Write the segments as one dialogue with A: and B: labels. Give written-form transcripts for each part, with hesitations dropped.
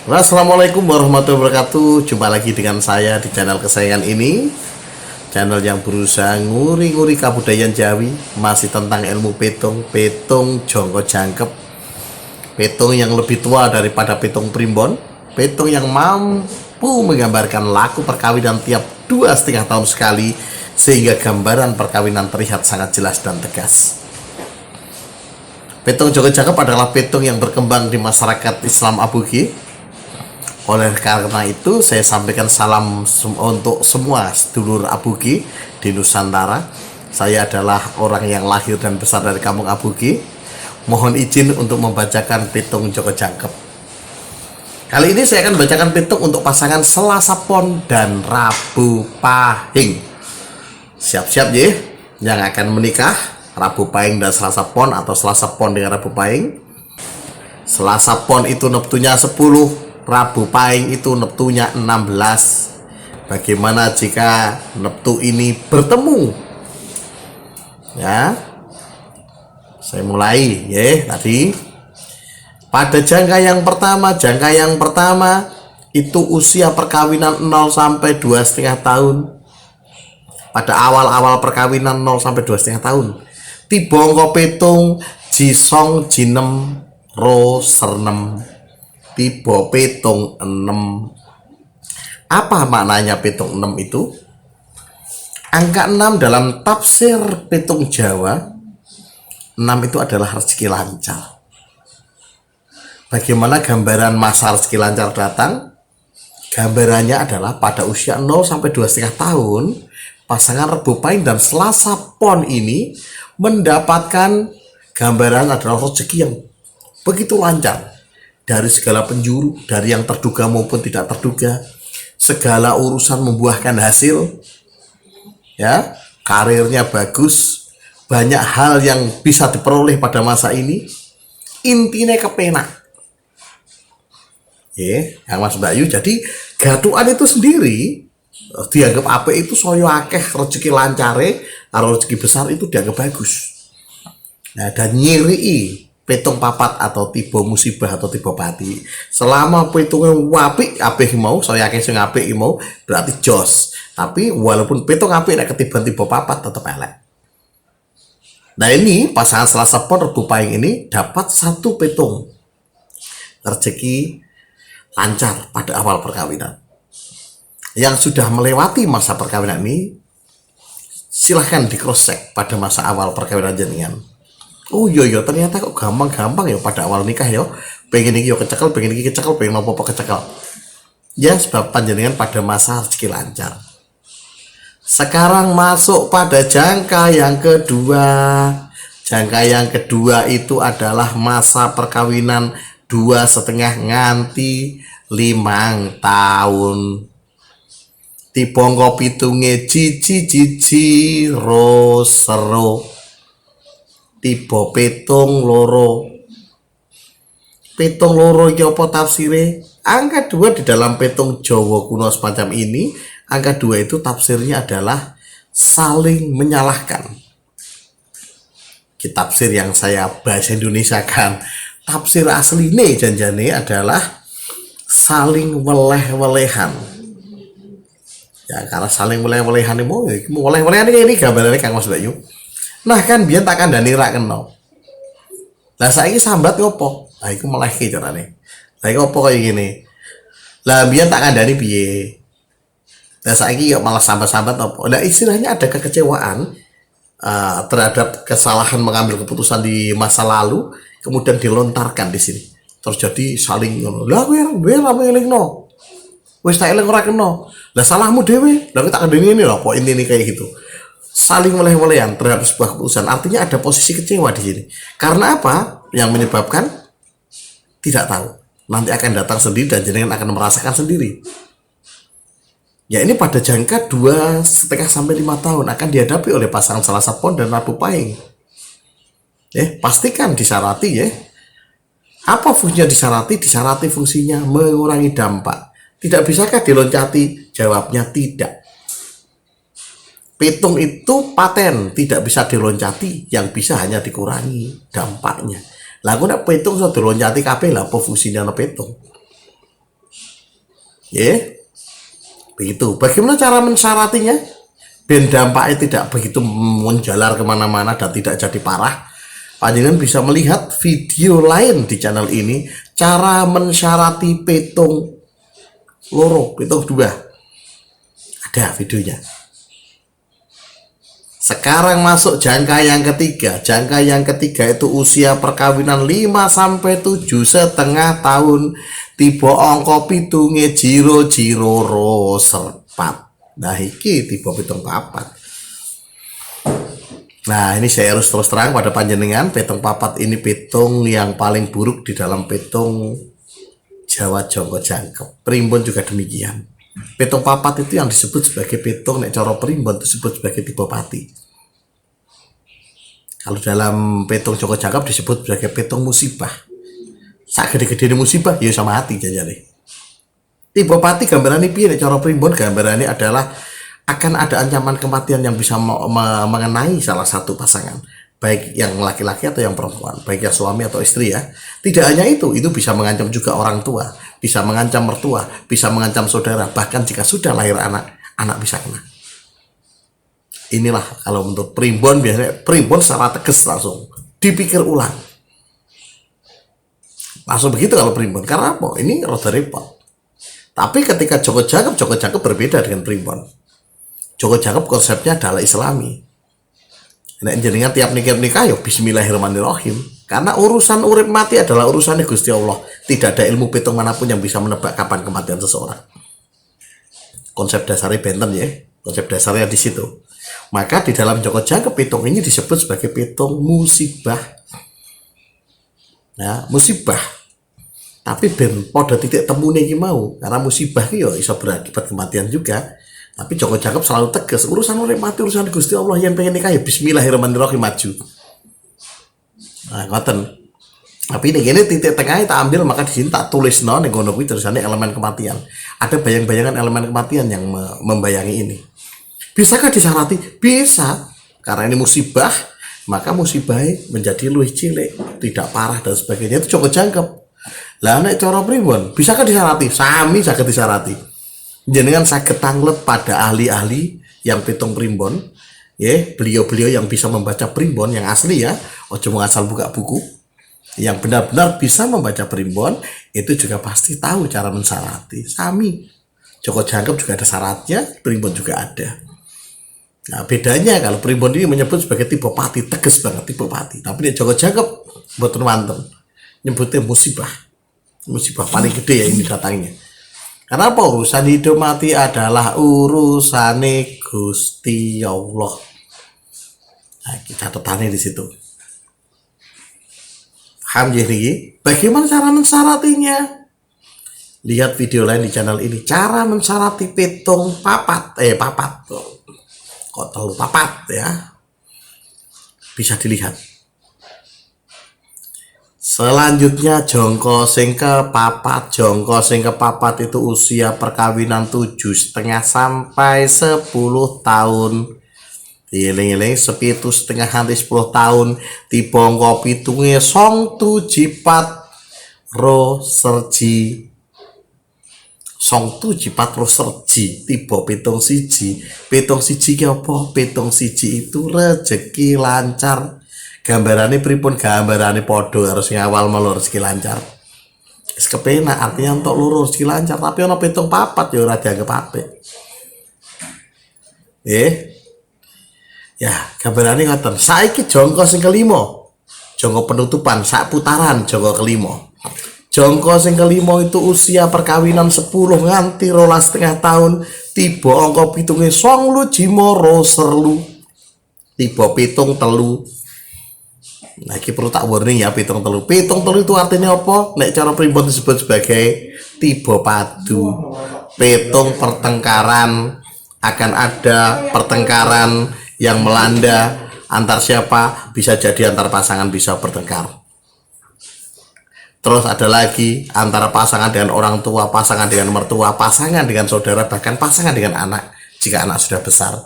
A: Assalamualaikum warahmatullahi wabarakatuh. Jumpa lagi dengan saya di channel kesayangan ini, channel yang berusaha nguri-nguri kabudayaan Jawi, masih tentang ilmu petung, petung jongko jangkep, petung yang lebih tua daripada petung primbon, petung yang mampu menggambarkan laku perkawinan tiap 2,5 tahun sekali, sehingga gambaran perkawinan terlihat sangat jelas dan tegas. Petung jongko jangkep adalah petung yang berkembang di masyarakat Islam Aboge. Oleh karena itu, saya sampaikan salam untuk semua sedulur Aboge di Nusantara. Saya adalah orang yang lahir dan besar dari kampung Aboge. Mohon izin untuk membacakan petung jongko jangkep. Kali ini saya akan bacakan petung untuk pasangan Selasa Pon dan Rabu Pahing. Siap-siap ya, yang akan menikah Rabu Pahing dan Selasa Pon, atau Selasa Pon dengan Rabu Pahing. Selasa Pon itu neptunya 10, Rabu Pahing itu neptunya 16. Bagaimana jika neptu ini bertemu? Ya, saya mulai ya tadi. Pada jangka yang pertama itu usia perkawinan 0 sampai 2,5 tahun. Pada awal-awal perkawinan 0 sampai 2,5 tahun. Tibongko petung jisong jinem ro sernem. Tiba petung 6. Apa maknanya petung 6 itu? Angka 6 dalam tafsir petung Jawa, 6 itu adalah rezeki lancar. Bagaimana gambaran masa rezeki lancar datang? Gambarannya adalah pada usia 0 sampai 2,5 tahun, pasangan Rabu Pahing dan Selasa Pon ini mendapatkan gambaran adalah rezeki yang begitu lancar. Dari segala penjuru, dari yang terduga maupun tidak terduga, segala urusan membuahkan hasil, ya, karirnya bagus, banyak hal yang bisa diperoleh pada masa ini. Intinya kepenak, yang Mas Bayu. Jadi gatuan itu sendiri dianggap apa itu soyo akeh rezeki lancare, kalau rezeki besar itu dianggap bagus. Nah, dan nyiri petung papat atau tiba musibah atau tiba pati, selama petungnya apik apik mau, saya yakin sing apik mau berarti jos. Tapi walaupun petung apik nek ketiban tiba papat tetap elek. Nah, ini pasangan Selasa Pon Rabu Pahing ini dapat satu petung rezeki lancar pada awal perkawinan. Yang sudah melewati masa perkawinan ini, silahkan di cross check pada masa awal perkawinan jenengan. Oh iya ternyata kok gampang-gampang ya pada awal nikah ya. Pengen iki yo kecekel, pengen iki kecekel, pengen apa-apa kecekel. Ya sebab panjenengan pada masa rezeki lancar. Sekarang masuk pada jangka yang kedua. Jangka yang kedua itu adalah masa perkawinan 2,5 nganti 5 tahun. Tibongko pitunge jiji ro sero. Tiba petung loro. Petung loro iki apa tafsire? Angka 2 di dalam petung Jawa kuno semacam ini, angka 2 itu tafsirnya adalah saling menyalahkan. Tafsir yang saya bahasa Indonesia kan, tafsir asline janjane adalah saling weleh-welehan. Ya, karena saling weleh-welehan ini weleh-welehan ini gambarannya Kang Mas Bayu. Nah kan biar tak kandani rak kena. Lah saiki sambat ngopo? Lah iku melehke carane. Lah iku opo kaya gini. Lah biar tak kandani piye? Lah saiki kok malah sambat-sambat opo? Lah istilahnya ada kekecewaan terhadap kesalahan mengambil keputusan di masa lalu, kemudian dilontarkan di sini. Terus jadi saling ngono. Lah kowe ora ngelingno. Wis tak eling ora kena. Lah salahmu dhewe. Lah tak kandani ini lho, kok intine kayak gitu. Saling meleh-melehan terhadap sebuah keputusan, artinya ada posisi kecewa di sini. Karena apa? Yang menyebabkan tidak tahu. Nanti akan datang sendiri dan jenengan akan merasakan sendiri. Ya, ini pada jangka 2,5 sampai 5 tahun akan dihadapi oleh pasangan Selasa Pon dan Rabu Pahing. Pastikan disarati ya. Apa fungsinya disarati? Disarati fungsinya mengurangi dampak. Tidak bisakah diloncati? Jawabnya tidak. Petung itu paten, tidak bisa diloncati, yang bisa hanya dikurangi dampaknya. Lah aku nek petung iso diloncati kabeh, lah apa fungsinya nek petung? Ya, begitu. Bagaimana cara mensyaratinya? Ben dampaknya tidak begitu menjalar kemana-mana dan tidak jadi parah. Panjenengan bisa melihat video lain di channel ini, cara mensyarati petung loro, petung dua. Ada videonya. Sekarang masuk jangka yang ketiga. Jangka yang ketiga itu usia perkawinan 5-7,5 tahun. Tiba angka pitunge jiro ro serpat. Nah iki tiba pitung papat. Nah ini saya harus terus terang pada panjenengan, petung papat ini petung yang paling buruk di dalam petung Jawa Jongko Jangkep. Primbon juga demikian. Petung papat itu yang disebut sebagai petung nek cara primbon disebut sebagai tipe pati. Kalau dalam petung Jongko Jangkep disebut sebagai petung musibah. Sak gede-gede musibah ya sama hati jajane. Tipe pati gambarannya piye nek cara primbon, gambarannya adalah akan ada ancaman kematian yang bisa mengenai salah satu pasangan, baik yang laki-laki atau yang perempuan, baik yang suami atau istri ya. Tidak hanya itu bisa mengancam juga orang tua, bisa mengancam mertua, bisa mengancam saudara, bahkan jika sudah lahir anak bisa kena. Inilah kalau untuk primbon, biasanya primbon secara tegas langsung dipikir ulang. Langsung begitu kalau primbon, karena apa? Ini roda repot. Tapi ketika Jongko Jangkep berbeda dengan primbon. Jongko Jangkep konsepnya adalah Islami. Nah, jenengan tiap nikah ya bismillahirrahmanirrahim. Karena urusan urip mati adalah urusannya Gusti Allah. Tidak ada ilmu petung manapun yang bisa menebak kapan kematian seseorang. Konsep dasarnya benten ya. Konsep dasarnya di situ. Maka di dalam Jongko Jangkep petung ini disebut sebagai petung musibah. Ya, musibah. Tapi ben pada titik temune iki mau, karena musibah iki ya iso berakibat kematian juga. Tapi Jongko Jangkep selalu tegas, urusan urip mati urusan Gusti Allah, yang pengen nikah ya bismillahirrahmanirrahim maju. Nah, ngoten. Tapi ini titik tengahnya tak ambil, maka di sini tak tulis ning ngono kuwi tulisannya elemen kematian. Ada bayang-bayangan elemen kematian yang membayangi ini. Bisakah disyarati? Bisa. Karena ini musibah, maka musibahnya menjadi luwih cilik, tidak parah dan sebagainya. Itu Jongko Jangkep. Lah nek cara primbon, bisakah disyarati? Sami saged disyarati. Jenengan saged tanglep pada ahli-ahli yang petung primbon, ya, beliau-beliau yang bisa membaca primbon yang asli ya, ojo mau asal buka buku, yang benar-benar bisa membaca primbon, itu juga pasti tahu cara mensyarati. Sami, Jongko Jangkep juga ada syaratnya, primbon juga ada. Nah bedanya kalau primbon ini menyebut sebagai tipe pati, tegas banget tipe pati, tapi nek Jongko Jangkep mboten wonten, nyebutnya musibah paling gede ya ini datangnya. Karena apa? Urusan hidup mati adalah urusane Gusti Allah. Nah, kita catatannya di situ. Paham jadi? Bagaimana cara mensyaratinya? Lihat video lain di channel ini. Cara mensyarati petung papat. Kok terlalu papat ya? Bisa dilihat. Selanjutnya Jongko sing kepapat. Jongko sing kepapat itu usia perkawinan 7,5 sampai 10 tahun. Dieling-eling 7,5 nganti 10 tahun. Tipe angka pitunge 7,4 ro serji. 7,4 ro serji. Tipe pitung siji. Pitung siji ki apa? Pitung siji itu rezeki lancar. Gambarannya pripun, gambarannya podo harus ngawal malu rezeki lancar. Kepenak artinya untuk lurus rezeki lancar, tapi ono pitung papat ya ora dianggap apik. Ya, gambarannya ngoten. Saiki Jongko sing kelima. Jongko penutupan sak putaran Jongko kelima. Jongko sing kelima itu usia perkawinan 10 nganti 12,5 tahun. Tiba angka pitunge 9 jimoro serlu. Tiba pitung telu. Nah, ini perlu tak warning ya, pitung telu. Pitung telu itu artinya apa? Nek cara primbon disebut sebagai tiba padu. Pitung pertengkaran, akan ada pertengkaran yang melanda antar siapa, bisa jadi antar pasangan bisa bertengkar. Terus ada lagi antara pasangan dengan orang tua, pasangan dengan mertua, pasangan dengan saudara, bahkan pasangan dengan anak jika anak sudah besar.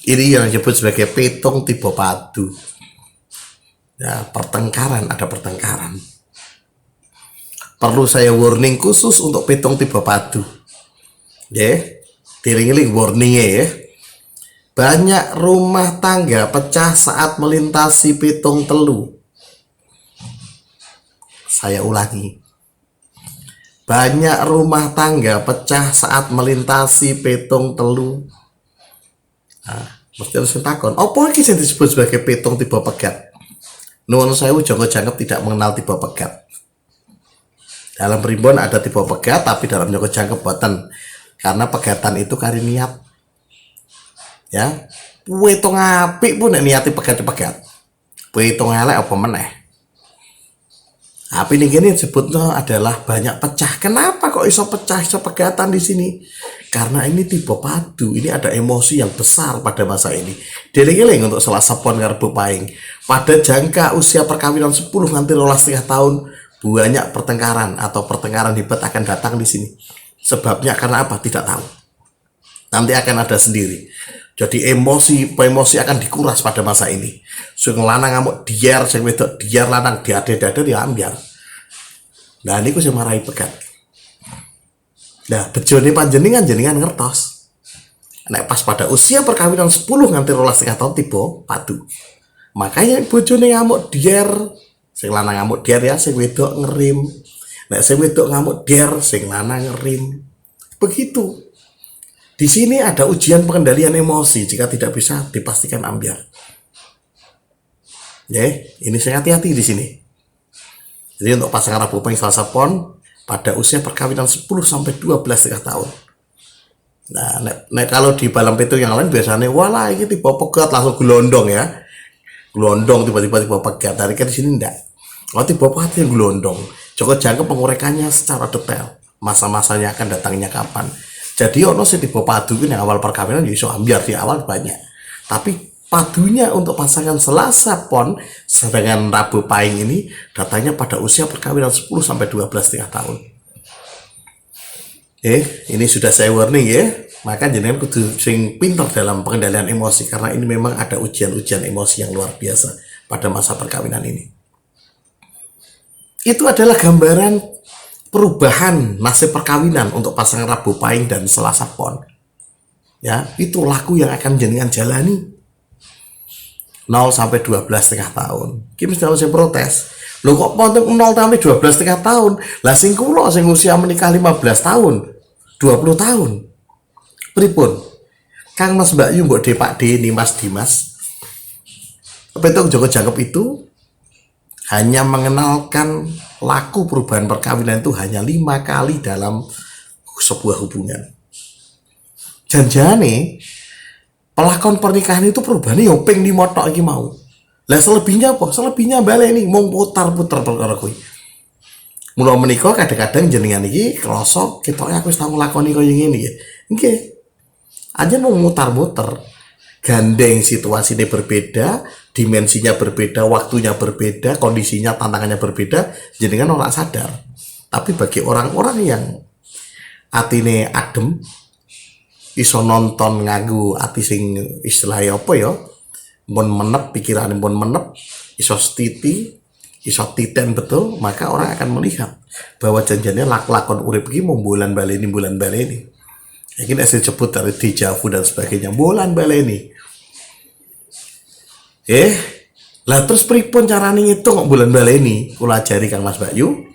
A: Ini yang disebut sebagai pitung tiba padu. Ya, pertengkaran, ada pertengkaran. Perlu saya warning khusus untuk pitung tiba padu. Ya, dieling-eling warningnya ya. Banyak rumah tangga pecah saat melintasi pitung telu. Saya ulangi. Banyak rumah tangga pecah saat melintasi pitung telu. Nah, mesti harus takon. Apa iki sing disebut sebagai pitung tiba pegat? Nuwun sewu jangka jangkep tidak mengenal tiba pegat. Dalam primbon ada tiba pegat, tapi dalam jangka jangkep boten. Karena pegatan itu kari niat. Ya, pitung apik pun niati pegat-pegat. Pitung elek apa meneh? Tapi ini disebutnya adalah banyak pecah. Kenapa kok iso pecah, iso pegatan di sini? Karena ini tipe padu. Ini ada emosi yang besar pada masa ini. Deling-eling untuk Selasa Pon karbu paing. Pada jangka usia perkawinan 10 nganti 12,5 tahun, banyak pertengkaran atau pertengkaran hebat akan datang di sini. Sebabnya karena apa? Tidak tahu. Nanti akan ada sendiri. Jadi emosi akan dikuras pada masa ini. Sing lanang ngamuk diar, sing wedok diar lanang diade-dade diambiar. Nah niku sing marahi pegat. Nah, bejone panjenengan jenengan ngertos. Nek pas pada usia perkawinan 10 nganti 12,5 tahun tiba padu. Makanya bojone ngamuk diar, sing lanang ngamuk diar ya, sing wedok ngerim. Nek sing wedok ngamuk diar, sing lanang ngerim. Begitu. Di sini ada ujian pengendalian emosi jika tidak bisa dipastikan ambiar. Ya, ini saya hati-hati di sini. Jadi untuk pasangan Rabu Paing Selasa Pon pada usia perkawinan 10 sampai 12,5 tahun. Nah, nek kalau di balam pitung yang lain biasanya walah ini tiba pegat langsung gelondong ya. Gelondong tiba-tiba pegat. Dari kan di sini enggak. Oh tiba pegat yang gelondong. Coba jangka pengurekannya secara detail. Masa-masanya akan datangnya kapan. Jadi ono sih tipe padu ini awal perkawinan iso ambiar di awal banyak. Tapi padunya untuk pasangan Selasa Pon sedangkan Rabu Paing ini datanya pada usia perkawinan 10 sampai 12,5 tahun. Ini sudah saya warning ya. Maka jenengan kudu sing pinter dalam pengendalian emosi karena ini memang ada ujian-ujian emosi yang luar biasa pada masa perkawinan ini. Itu adalah gambaran perubahan nasib perkawinan untuk pasangan Rabu Paing dan Selasa Pon. Ya, itu laku yang akan jenengan jalani. 0 sampai 12,5 tahun. Ki mesti ono sing protes. Lho kok pon 0 sampai 12,5 tahun? Lah sing kula sing usia menikah 15 tahun, 20 tahun. Pripun? Kang Mas Mbak Yu mbok de Pak D ni Mas Dimas. Petung Joko Jangkep itu hanya mengenalkan laku perubahan perkawinan itu hanya 5 kali dalam sebuah hubungan. Janjane pelakon pernikahan itu perubahannya yang ping 5 tok iki mau. Lah selebihnya apa? Selebihnya baleni mung putar-putar perkara kuwi. Mula menika kadang-kadang jenengan iki krasa ketoke aku wis tau nglakoni kaya ngene ya. Nggih. Aja mau mutar-muter. Gandeng situasinya berbeda, dimensinya berbeda, waktunya berbeda, kondisinya, tantangannya berbeda, jenengan ora sadar. Tapi bagi orang-orang yang atine adem, iso nonton nganggo ati sing istilahnya apa ya, mun menep pikirane mun menep, iso stiti, iso titen betul, maka orang akan melihat bahwa janjiannya lakon urip iki bulan baleni. Ini hasil sebut dari dejavu dan sebagainya. Bulan baleni. Lah terus pripun carane ngitung kok bulan baleni? Kula ajari Kang Mas Bayu.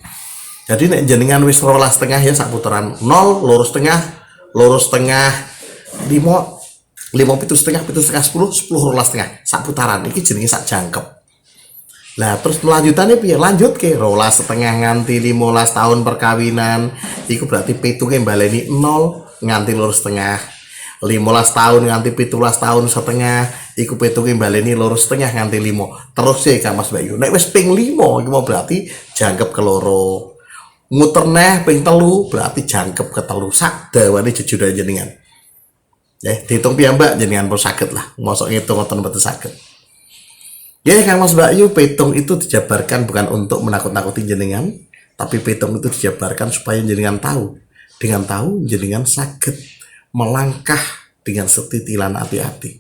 A: Jadi nek jenengan wis 12,5 ya sak putaran 0, lurus tengah, 5, 5 pitu setengah, 10, 12,5 sak putaran. Iki jenenge sak jangkep. Lah terus lanjutannya piye? Lanjut ke 12,5 nganti 15 tahun perkawinan. Iku berarti pitunge baleni 0 nganti lurus tengah. 15 tahun nganti 17 tahun setengah iku pitunge baleni lurus tengah nganti 5. Terus sih Kang Mas Bayu. Nek wis ping 5 iku mau berarti jangkep ke loro. Muter neh ping 3 berarti jangkep ke 3 sak dawane jejuran jenengan. Ya, dihitung piyambak jenengan pun saged lah. Mosok ngitung ngoten mboten saged. Ya Kang Mas Bayu, pitung itu dijabarkan bukan untuk menakut-nakuti jenengan, tapi pitung itu dijabarkan supaya jenengan tahu. Dengan tahu jenengan saged melangkah dengan setitilan hati-hati.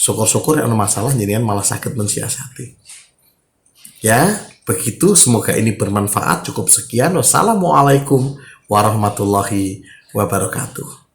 A: Syukur-syukur yang ada masalah jenengan malah saged mensiasati. Ya, begitu semoga ini bermanfaat. Cukup sekian. Wassalamualaikum warahmatullahi wabarakatuh.